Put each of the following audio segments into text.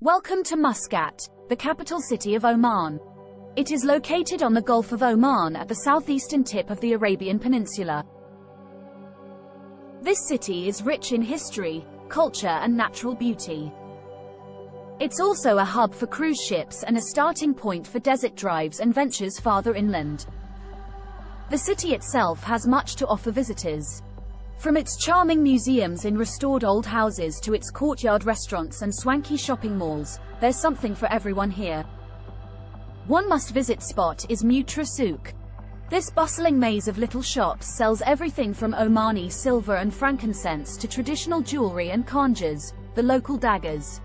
Welcome to Muscat, the capital city of Oman. It is located on the Gulf of Oman at the southeastern tip of the Arabian Peninsula. This city is rich in history, culture and natural beauty. It's also a hub for cruise ships and a starting point for desert drives and ventures farther inland. The city itself has much to offer visitors. From its charming museums in restored old houses to its courtyard restaurants and swanky shopping malls, there's something for everyone here. One must-visit spot is Mutrah Souq. This bustling maze of little shops sells everything from Omani silver and frankincense to traditional jewelry and khanjars, the local daggers.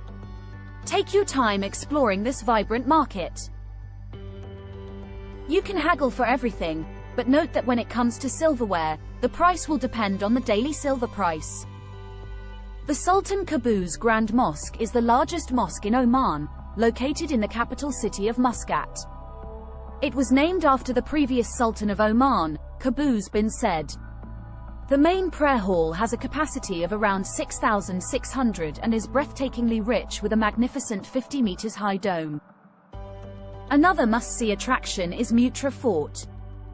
Take your time exploring this vibrant market. You can haggle for everything, but note that when it comes to silverware, the price will depend on the daily silver price. The Sultan Qaboos Grand Mosque is the largest mosque in Oman, located in the capital city of Muscat. It was named after the previous Sultan of Oman, Qaboos bin Said. The main prayer hall has a capacity of around 6,600 and is breathtakingly rich with a magnificent 50 meters high dome. Another must-see attraction is Mutrah Fort.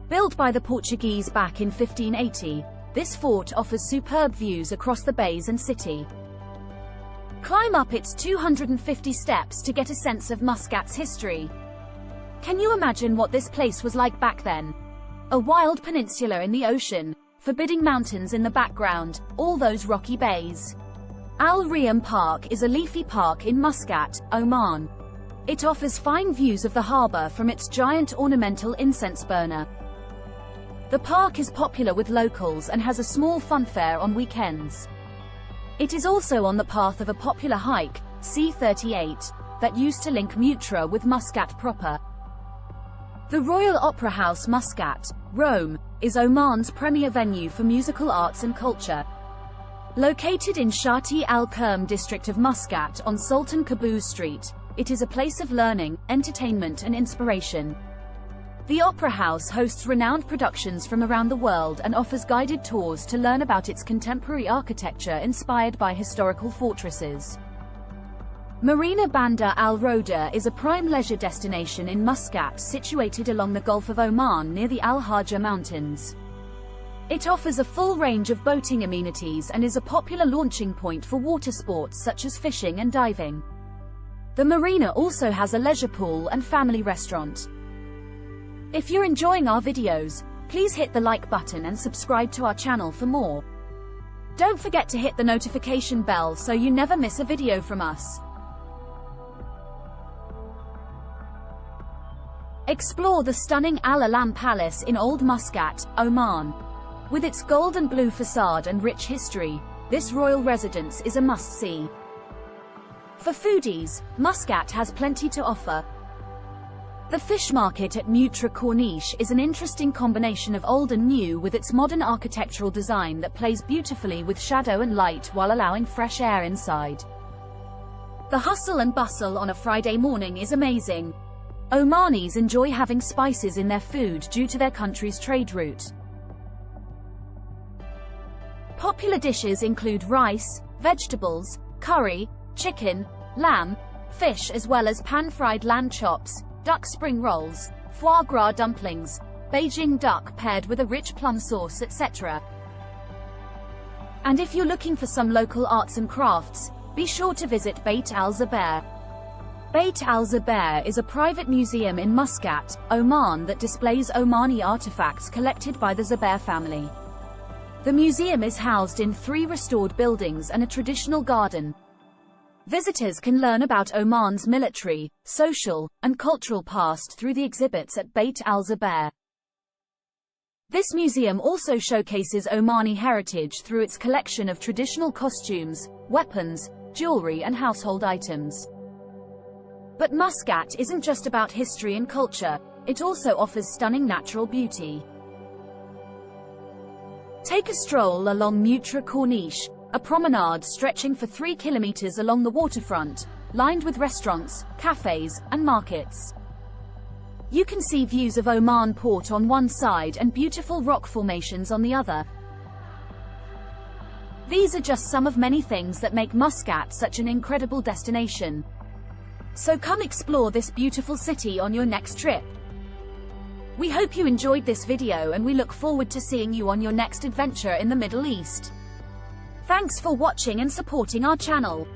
Built by the Portuguese back in 1580, this fort offers superb views across the bays and city. Climb up its 250 steps to get a sense of Muscat's history. Can you imagine what this place was like back then? A wild peninsula in the ocean, forbidding mountains in the background, all those rocky bays. Al-Riyam Park is a leafy park in Muscat, Oman. It offers fine views of the harbor from its giant ornamental incense burner. The park is popular with locals and has a small funfair on weekends. It is also on the path of a popular hike, C38, that used to link Mutrah with Muscat proper. The Royal Opera House Muscat, Rome, is Oman's premier venue for musical arts and culture. Located in Shati al-Kerm district of Muscat on Sultan Qaboos Street, it is a place of learning, entertainment and inspiration. The Opera House hosts renowned productions from around the world and offers guided tours to learn about its contemporary architecture inspired by historical fortresses. Marina Bandar Al Roda is a prime leisure destination in Muscat situated along the Gulf of Oman near the Al-Haja Mountains. It offers a full range of boating amenities and is a popular launching point for water sports such as fishing and diving. The marina also has a leisure pool and family restaurant. If you're enjoying our videos, please hit the like button and subscribe to our channel for more. Don't forget to hit the notification bell so you never miss a video from us. Explore the stunning al-riyam Palace in Old Muscat, Oman. With its gold and blue facade and rich history, this royal residence is a must-see. For foodies, Muscat has plenty to offer. The fish market at Mutrah Corniche is an interesting combination of old and new with its modern architectural design that plays beautifully with shadow and light while allowing fresh air inside. The hustle and bustle on a Friday morning is amazing. Omanis enjoy having spices in their food due to their country's trade route. Popular dishes include rice, vegetables, curry, chicken, lamb, fish as well as pan-fried lamb chops, duck spring rolls, foie gras dumplings, Beijing duck paired with a rich plum sauce, etc. And if you're looking for some local arts and crafts, be sure to visit Beit al-Zubair. Beit al-Zubair is a private museum in Muscat, Oman that displays Omani artifacts collected by the Zubair family. The museum is housed in 3 restored buildings and a traditional garden. Visitors can learn about Oman's military, social, and cultural past through the exhibits at Beit al-Zubair. This museum also showcases Omani heritage through its collection of traditional costumes, weapons, jewelry and household items. But Muscat isn't just about history and culture, it also offers stunning natural beauty. Take a stroll along Mutrah Corniche, a promenade stretching for 3 kilometers along the waterfront, lined with restaurants, cafes, and markets. You can see views of Oman port on one side and beautiful rock formations on the other. These are just some of many things that make Muscat such an incredible destination. So come explore this beautiful city on your next trip. We hope you enjoyed this video and we look forward to seeing you on your next adventure in the Middle East. Thanks for watching and supporting our channel.